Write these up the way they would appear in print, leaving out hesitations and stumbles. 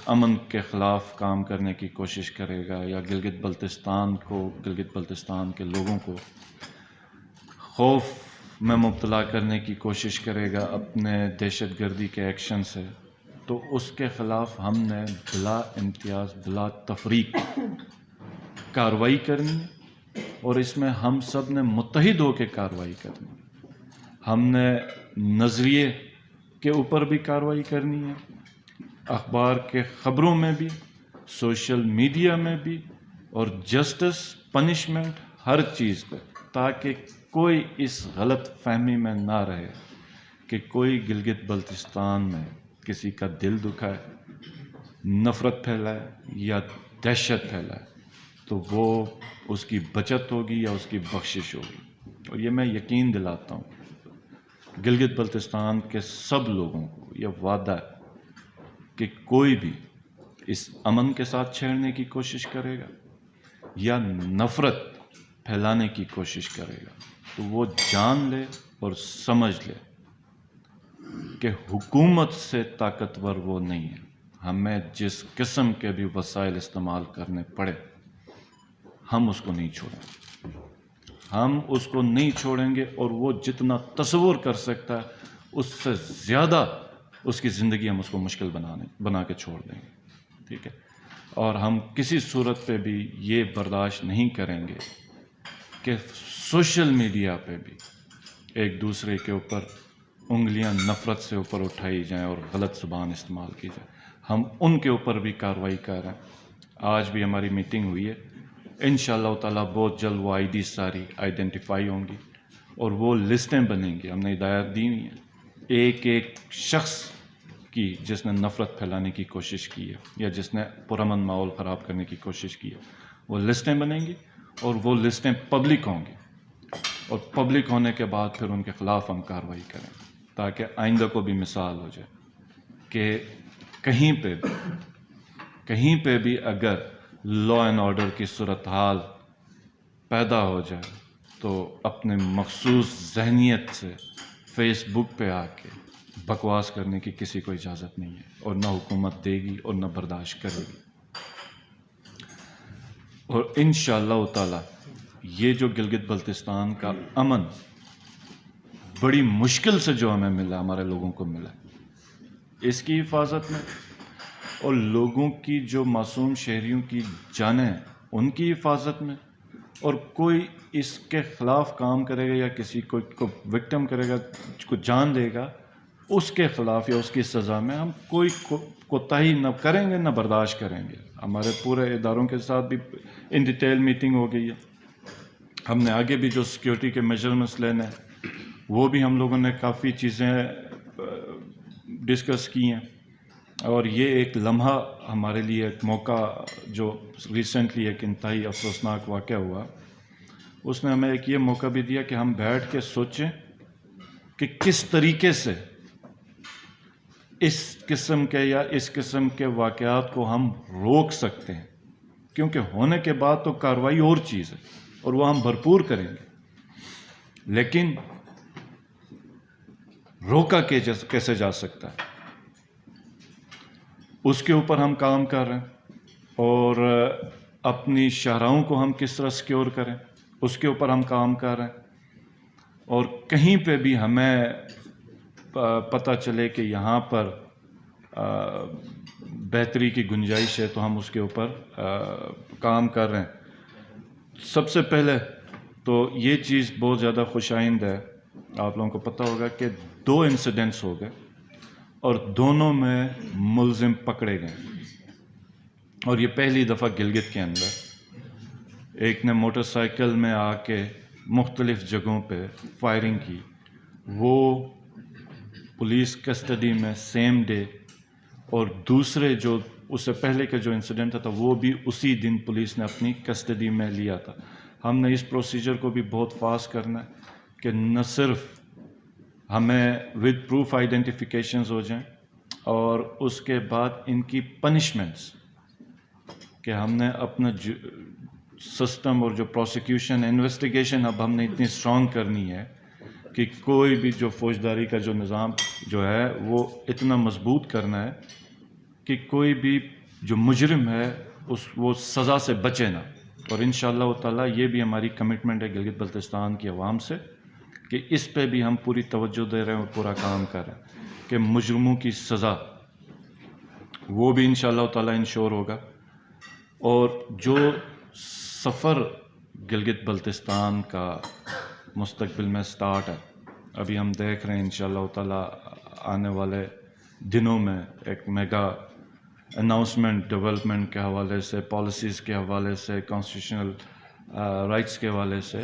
امن کے خلاف کام کرنے کی کوشش کرے گا یا گلگت بلتستان کے لوگوں کو خوف میں مبتلا کرنے کی کوشش کرے گا اپنے دہشت گردی کے ایکشن سے، تو اس کے خلاف ہم نے بلا امتیاز بلا تفریق کارروائی کرنی ہے، اور اس میں ہم سب نے متحد ہو کے کارروائی کرنی ہے۔ ہم نے نظریے کے اوپر بھی کارروائی کرنی ہے، اخبار کے خبروں میں بھی، سوشل میڈیا میں بھی، اور جسٹس، پنشمنٹ، ہر چیز پہ، تاکہ کوئی اس غلط فہمی میں نہ رہے کہ کوئی گلگت بلتستان میں کسی کا دل دکھائے، نفرت پھیلائے یا دہشت پھیلائے تو وہ اس کی بچت ہوگی یا اس کی بخشش ہوگی۔ اور یہ میں یقین دلاتا ہوں گلگت بلتستان کے سب لوگوں کو، یہ وعدہ ہے کہ کوئی بھی اس امن کے ساتھ چھیڑنے کی کوشش کرے گا یا نفرت پھیلانے کی کوشش کرے گا تو وہ جان لے اور سمجھ لے کہ حکومت سے طاقتور وہ نہیں ہے۔ ہمیں جس قسم کے بھی وسائل استعمال کرنے پڑے ہم اس کو نہیں چھوڑیں گے، ہم اس کو نہیں چھوڑیں گے، اور وہ جتنا تصور کر سکتا ہے اس سے زیادہ اس کی زندگی ہم اس کو مشکل بنا کے چھوڑ دیں گے، ٹھیک ہے؟ اور ہم کسی صورت پہ بھی یہ برداشت نہیں کریں گے کہ سوشل میڈیا پہ بھی ایک دوسرے کے اوپر انگلیاں نفرت سے اوپر اٹھائی جائیں اور غلط زبان استعمال کی جائے۔ ہم ان کے اوپر بھی کارروائی کر رہے ہیں۔ آج بھی ہماری میٹنگ ہوئی ہے، انشاءاللہ تعالیٰ بہت جلد وہ ID ساری آئیڈینٹیفائی ہوں گی اور وہ لسٹیں بنیں گی۔ ہم نے ہدایت دی ہوئی ہیں ایک ایک شخص کی جس نے نفرت پھیلانے کی کوشش کی ہے یا جس نے پرامن ماحول خراب کرنے کی کوشش کی ہے، وہ لسٹیں بنیں گی اور وہ لسٹیں پبلک ہوں گی، اور پبلک ہونے کے بعد پھر ان کے خلاف ہم کارروائی کریں تاکہ آئندہ کو بھی مثال ہو جائے کہ کہیں پہ بھی اگر لا اینڈ آرڈر کی صورتحال پیدا ہو جائے تو اپنے مخصوص ذہنیت سے فیس بک پہ آ کے بکواس کرنے کی کسی کو اجازت نہیں ہے، اور نہ حکومت دے گی اور نہ برداشت کرے گی۔ اور انشاءاللہ تعالی یہ جو گلگت بلتستان کا امن بڑی مشکل سے جو ہمیں ملا، ہمارے لوگوں کو ملا، اس کی حفاظت میں اور لوگوں کی جو معصوم شہریوں کی جانیں ہیں ان کی حفاظت میں، اور کوئی اس کے خلاف کام کرے گا یا کسی کو وکٹم کرے گا، کو جان دے گا، اس کے خلاف یا اس کی سزا میں ہم کوئی کوتاہی نہ کریں گے نہ برداشت کریں گے۔ ہمارے پورے اداروں کے ساتھ بھی ان ڈیٹیل میٹنگ ہو گئی ہے۔ ہم نے آگے بھی جو سیکیورٹی کے میجرمنٹس لینے ہیں وہ بھی ہم لوگوں نے کافی چیزیں ڈسکس کی ہیں، اور یہ ایک لمحہ ہمارے لیے ایک موقع جو ریسنٹلی ایک انتہائی افسوسناک واقعہ ہوا، اس نے ہمیں ایک یہ موقع بھی دیا کہ ہم بیٹھ کے سوچیں کہ کس طریقے سے اس قسم کے واقعات کو ہم روک سکتے ہیں، کیونکہ ہونے کے بعد تو کارروائی اور چیز ہے اور وہ ہم بھرپور کریں گے، لیکن روکا کیسے جا سکتا ہے اس کے اوپر ہم کام کر رہے ہیں، اور اپنی شاہراہوں کو ہم کس طرح سیکیور کریں اس کے اوپر ہم کام کر رہے ہیں، اور کہیں پہ بھی ہمیں پتہ چلے کہ یہاں پر بہتری کی گنجائش ہے تو ہم اس کے اوپر کام کر رہے ہیں۔ سب سے پہلے تو یہ چیز بہت زیادہ خوش آئند ہے، آپ لوگوں کو پتہ ہوگا کہ 2 انسیڈنٹس ہو گئے اور دونوں میں ملزم پکڑے گئے، اور یہ پہلی دفعہ گلگت کے اندر ایک نے موٹر سائیکل میں آ کے مختلف جگہوں پہ فائرنگ کی، وہ پولیس کسٹڈی میں سیم ڈے، اور دوسرے جو اس سے پہلے کا جو انسیڈنٹ تھا وہ بھی اسی دن پولیس نے اپنی کسٹڈی میں لیا تھا۔ ہم نے اس پروسیجر کو بھی بہت فاسٹ کرنا ہے کہ نہ صرف ہمیں ود پروف آئیڈینٹیفیکیشنز ہو جائیں، اور اس کے بعد ان کی پنشمنٹس، کہ ہم نے اپنا سسٹم اور جو پروسیکیوشن انویسٹیگیشن اب ہم نے اتنی اسٹرانگ کرنی ہے کہ کوئی بھی جو فوجداری کا جو نظام جو ہے وہ اتنا مضبوط کرنا ہے کہ کوئی بھی جو مجرم ہے وہ سزا سے بچے نہ. اور انشاءاللہ تعالیٰ یہ بھی ہماری کمٹمنٹ ہے گلگت بلتستان کی عوام سے کہ اس پہ بھی ہم پوری توجہ دے رہے ہیں اور پورا کام کر رہے ہیں کہ مجرموں کی سزا وہ بھی انشاءاللہ تعالیٰ انشور ہوگا. اور جو سفر گلگت بلتستان کا مستقبل میں سٹارٹ ہے، ابھی ہم دیکھ رہے ہیں انشاءاللہ تعالیٰ آنے والے دنوں میں ایک میگا اناؤنسمنٹ ڈیولپمنٹ کے حوالے سے، پالیسیز کے حوالے سے، کانسٹیٹیوشنل رائٹس کے حوالے سے.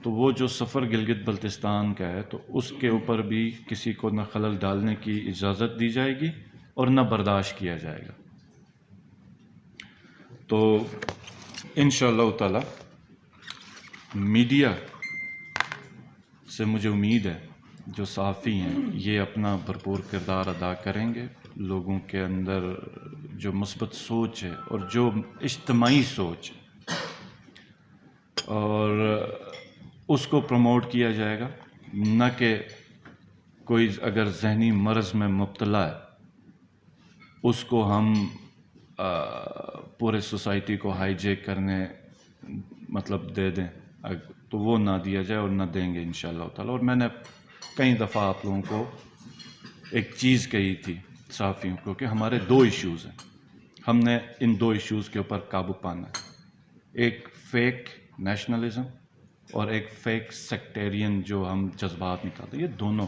تو وہ جو سفر گلگت بلتستان کا ہے تو اس کے اوپر بھی کسی کو نہ خلل ڈالنے کی اجازت دی جائے گی اور نہ برداشت کیا جائے گا. تو انشاءاللہ تعالی میڈیا سے مجھے امید ہے جو صحافی ہیں یہ اپنا بھرپور کردار ادا کریں گے. لوگوں کے اندر جو مثبت سوچ ہے اور جو اجتماعی سوچ ہے اور اس کو پروموٹ کیا جائے گا، نہ کہ کوئی اگر ذہنی مرض میں مبتلا ہے اس کو ہم پورے سوسائٹی کو ہائی جیک کرنے مطلب دے دیں، تو وہ نہ دیا جائے اور نہ دیں گے انشاءاللہ تعالیٰ. اور میں نے کئی دفعہ آپ لوگوں کو ایک چیز کہی تھی صحافیوں کو کہ ہمارے دو ایشوز ہیں، ہم نے ان دو ایشوز کے اوپر قابو پانا ہے. ایک فیک نیشنلزم اور ایک فیک سیکٹیرین جو ہم جذبات نکالتے ہیں، یہ دونوں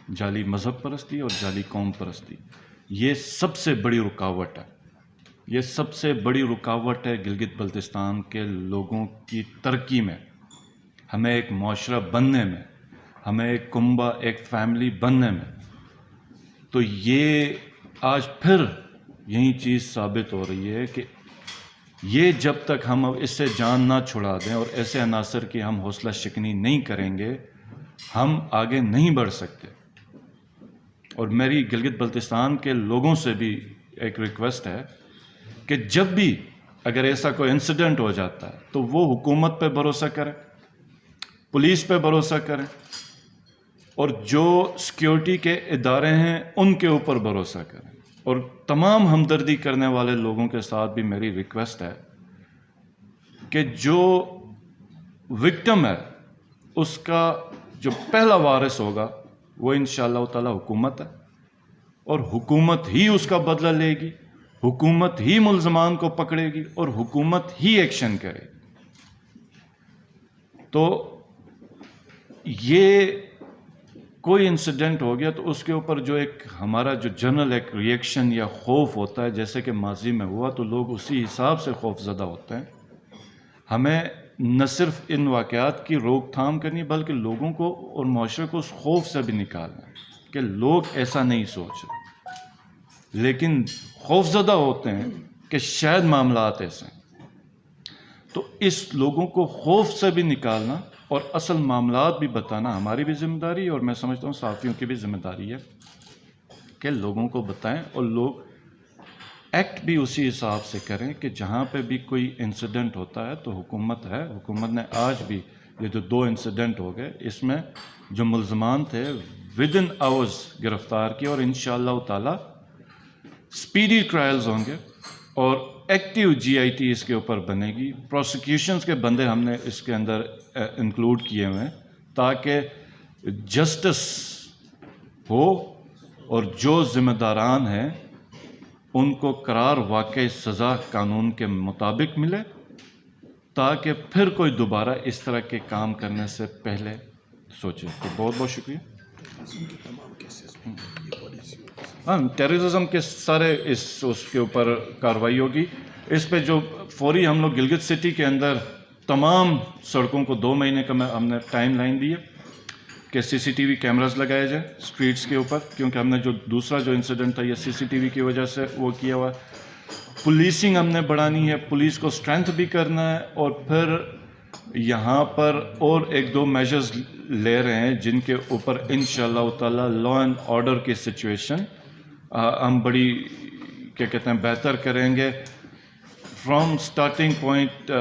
جعلی مذہب پرستی اور جعلی قوم پرستی یہ سب سے بڑی رکاوٹ ہے. یہ سب سے بڑی رکاوٹ ہے گلگت بلتستان کے لوگوں کی ترقی میں، ہمیں ایک معاشرہ بننے میں، ہمیں ایک کنبہ ایک فیملی بننے میں. تو یہ آج پھر یہی چیز ثابت ہو رہی ہے کہ یہ جب تک ہم اس سے جان نہ چھڑا دیں اور ایسے عناصر کی ہم حوصلہ شکنی نہیں کریں گے ہم آگے نہیں بڑھ سکتے. اور میری گلگت بلتستان کے لوگوں سے بھی ایک ریکویسٹ ہے کہ جب بھی اگر ایسا کوئی انسیڈنٹ ہو جاتا ہے تو وہ حکومت پہ بھروسہ کریں، پولیس پہ بھروسہ کریں، اور جو سیکیورٹی کے ادارے ہیں ان کے اوپر بھروسہ کریں. اور تمام ہمدردی کرنے والے لوگوں کے ساتھ بھی میری ریکویسٹ ہے کہ جو وکٹم ہے اس کا جو پہلا وارث ہوگا وہ انشاءاللہ تعالی حکومت ہے، اور حکومت ہی اس کا بدلہ لے گی، حکومت ہی ملزمان کو پکڑے گی اور حکومت ہی ایکشن کرے گی. تو یہ کوئی انسیڈنٹ ہو گیا تو اس کے اوپر جو ایک ہمارا جو جنرل ایک ریئیکشن یا خوف ہوتا ہے، جیسے کہ ماضی میں ہوا تو لوگ اسی حساب سے خوف زدہ ہوتے ہیں. ہمیں نہ صرف ان واقعات کی روک تھام کرنی بلکہ لوگوں کو اور معاشرے کو اس خوف سے بھی نکالنا ہے کہ لوگ ایسا نہیں سوچ رہے لیکن خوف زدہ ہوتے ہیں کہ شاید معاملات ایسے ہیں. تو اس لوگوں کو خوف سے بھی نکالنا اور اصل معاملات بھی بتانا ہماری بھی ذمہ داری ہے، اور میں سمجھتا ہوں صحافیوں کی بھی ذمہ داری ہے کہ لوگوں کو بتائیں اور لوگ ایکٹ بھی اسی حساب سے کریں کہ جہاں پہ بھی کوئی انسیڈنٹ ہوتا ہے تو حکومت ہے. حکومت نے آج بھی یہ جو 2 انسیڈنٹ ہو گئے اس میں جو ملزمان تھے ودن آورز گرفتار کیے، اور انشاءاللہ تعالی سپیڈی ٹرائلز ہوں گے اور ایکٹیو جی آئی ٹی اس کے اوپر بنے گی. پروسیکیوشنز کے بندے ہم نے اس کے اندر انکلوڈ کیے ہوئے ہیں تاکہ جسٹس ہو اور جو ذمہ داران ہیں ان کو قرار واقعی سزا قانون کے مطابق ملے تاکہ پھر کوئی دوبارہ اس طرح کے کام کرنے سے پہلے سوچے. تو بہت بہت شکریہ. ہاں، ٹیررزم کے سارے اس کے اوپر کارروائی ہوگی. اس پہ جو فوری ہم لوگ گلگت سٹی کے اندر تمام سڑکوں کو 2 مہینے کا ہم نے ٹائم لائن دی ہے کہ سی سی ٹی وی کیمراز لگائے جائیں اسٹریٹس کے اوپر، کیونکہ ہم نے جو دوسرا جو انسیڈنٹ تھا یہ سی سی ٹی وی کی وجہ سے وہ کیا ہوا ہے. پولیسنگ ہم نے بڑھانی ہے، پولیس کو اسٹرینتھ بھی کرنا ہے، اور پھر یہاں پر اور 1-2 میجرز لے رہے ہیں جن کے اوپر انشاءاللہ تعالی لا اینڈ آرڈر کی سچویشن ہم بڑی کیا کہتے ہیں بہتر کریں گے. فرام سٹارٹنگ پوائنٹ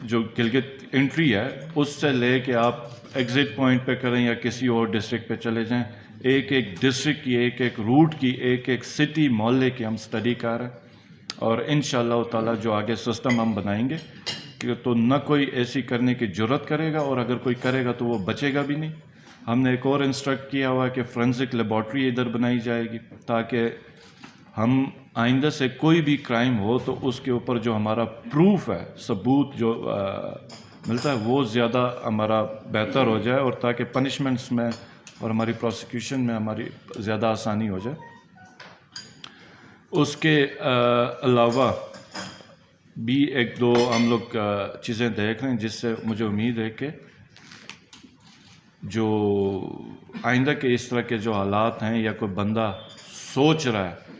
جو گلگت انٹری ہے اس سے لے کے آپ ایگزٹ پوائنٹ پہ کریں یا کسی اور ڈسٹرکٹ پہ چلے جائیں، ایک ایک ڈسٹرکٹ کی، ایک ایک روٹ کی، ایک ایک سٹی محلے کی ہم اسٹڈی کر رہے ہیں، اور انشاءاللہ تعالیٰ جو آگے سسٹم ہم بنائیں گے کہ تو نہ کوئی ایسی کرنے کی جرت کرے گا، اور اگر کوئی کرے گا تو وہ بچے گا بھی نہیں۔ ہم نے ایک اور انسٹرکٹ کیا ہوا ہے کہ فورینزک لیبارٹری ادھر بنائی جائے گی، تاکہ ہم آئندہ سے کوئی بھی کرائم ہو تو اس کے اوپر جو ہمارا پروف ہے، ثبوت جو ملتا ہے، وہ زیادہ ہمارا بہتر ہو جائے، اور تاکہ پنشمنٹس میں اور ہماری پروسیکیوشن میں ہماری زیادہ آسانی ہو جائے۔ اس کے علاوہ بھی ایک دو ہم لوگ چیزیں دیکھ رہے ہیں، جس سے مجھے امید ہے کہ جو آئندہ کے اس طرح کے جو حالات ہیں، یا کوئی بندہ سوچ رہا ہے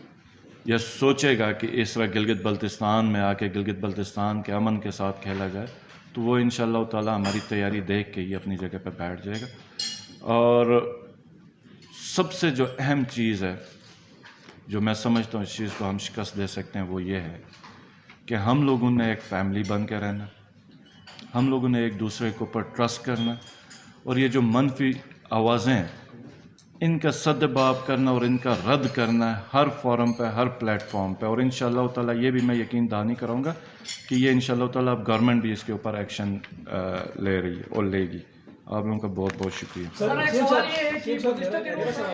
یا سوچے گا کہ اس طرح گلگت بلتستان میں آ کے گلگت بلتستان کے امن کے ساتھ کھیلا جائے، تو وہ انشاءاللہ تعالیٰ ہماری تیاری دیکھ کے ہی اپنی جگہ پہ بیٹھ جائے گا۔ اور سب سے جو اہم چیز ہے، جو میں سمجھتا ہوں اس چیز کو ہم شکست دے سکتے ہیں، وہ یہ ہے کہ ہم لوگوں نے ایک فیملی بن کے رہنا، ہم لوگوں نے ایک دوسرے کے اوپر ٹرسٹ کرنا، اور یہ جو منفی آوازیں ہیں ان کا سدباب کرنا اور ان کا رد کرنا ہے ہر فورم پہ، ہر پلیٹ فارم پہ۔ اور انشاءاللہ تعالیٰ یہ بھی میں یقین دہانی کراؤں گا کہ یہ انشاءاللہ تعالیٰ اب گورنمنٹ بھی اس کے اوپر ایکشن لے رہی ہے اور لے گی۔ آپ لوگوں کا بہت بہت شکریہ۔ سر ایک سوال یہ ہے کہ گزشتہ دنوں